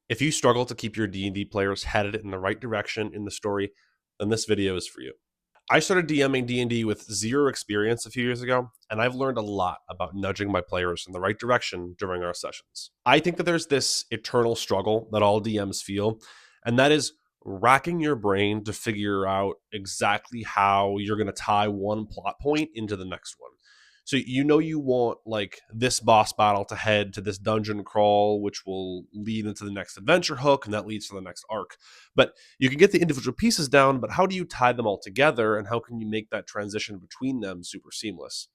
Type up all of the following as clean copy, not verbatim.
If you struggle to keep your D&D players headed in the right direction in the story, then this video is for you. I started DMing D&D with zero experience a few years ago, and I've learned a lot about nudging my players in the right direction during our sessions. I think that there's this eternal struggle that all DMs feel, and that is racking your brain to figure out exactly how you're going to tie one plot point into the next one. So you want like this boss battle to head to this dungeon crawl, which will lead into the next adventure hook, and that leads to the next arc. But you can get the individual pieces down, but how do you tie them all together, and how can you make that transition between them super seamless?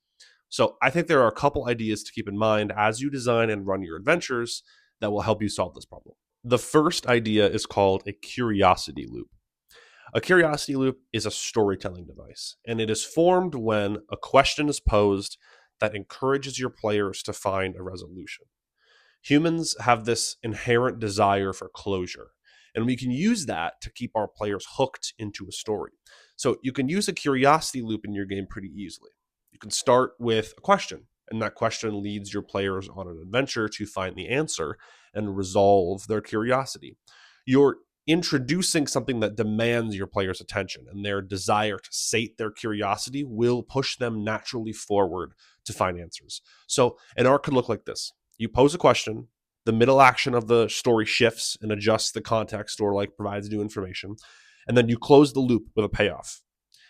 So I think there are a couple ideas to keep in mind as you design and run your adventures that will help you solve this problem. The first idea is called a curiosity loop. A curiosity loop is a storytelling device, and it is formed when a question is posed that encourages your players to find a resolution. Humans have this inherent desire for closure, and we can use that to keep our players hooked into a story. So you can use a curiosity loop in your game pretty easily. You can start with a question, and that question leads your players on an adventure to find the answer and resolve their curiosity. You're introducing something that demands your players' attention, and their desire to sate their curiosity will push them naturally forward to find answers. So an arc could look like this. You pose a question, the middle action of the story shifts and adjusts the context or like provides new information, and then you close the loop with a payoff.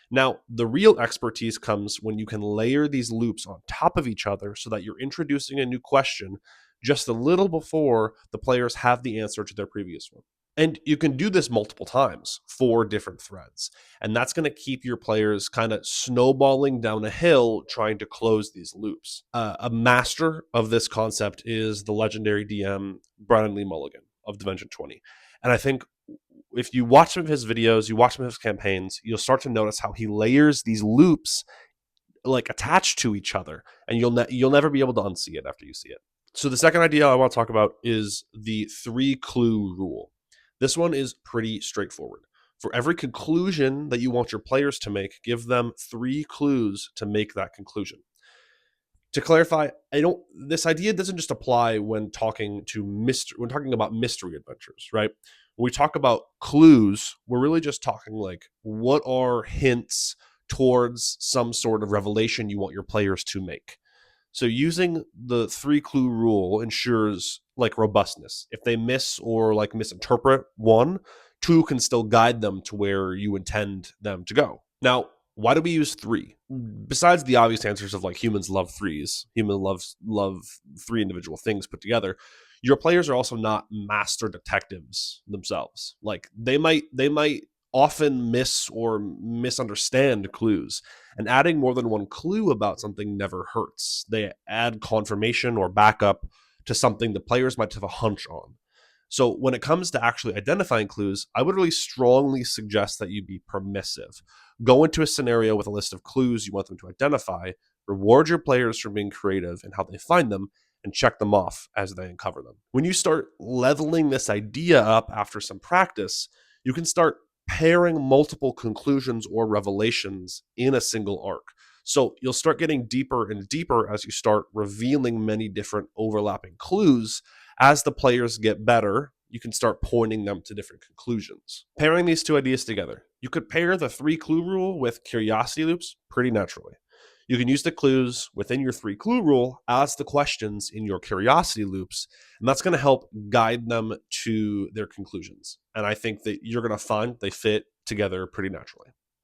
Now, the real expertise comes when you can layer these loops on top of each other so that you're introducing a new question just a little before the players have the answer to their previous one. And you can do this multiple times for different threads. And that's going to keep your players kind of snowballing down a hill trying to close these loops. A master of this concept is the legendary DM Brennan Lee Mulligan of Dimension 20. And I think if you watch some of his videos, you watch some of his campaigns, you'll start to notice how he layers these loops like attached to each other, and you'll never be able to unsee it after you see it. So the second idea I want to talk about is the 3-clue rule. This one is pretty straightforward. For every conclusion that you want your players to make, give them 3 clues to make that conclusion. To clarify, this idea doesn't just apply when talking about mystery adventures, right? When we talk about clues, we're really just talking like what are hints towards some sort of revelation you want your players to make. So using the 3-clue rule ensures like robustness. If they miss or like misinterpret one, 2 can still guide them to where you intend them to go. Now, why do we use 3? Besides the obvious answers of like humans love 3s, humans love 3 individual things put together. Your players are also not master detectives themselves. Like they might often miss or misunderstand clues, and adding more than one clue about something never hurts. They add confirmation or backup to something the players might have a hunch on. So when it comes to actually identifying clues, I would really strongly suggest that you be permissive. Go into a scenario with a list of clues you want them to identify, reward your players for being creative in how they find them, and check them off as they uncover them. When you start leveling this idea up after some practice, you can start pairing multiple conclusions or revelations in a single arc. So you'll start getting deeper and deeper as you start revealing many different overlapping clues. As the players get better, you can start pointing them to different conclusions. Pairing these 2 ideas together, you could pair the 3-clue rule with curiosity loops pretty naturally. You can use the clues within your 3-clue rule as the questions in your curiosity loops, and that's going to help guide them to their conclusions. And I think that you're going to find they fit together pretty naturally.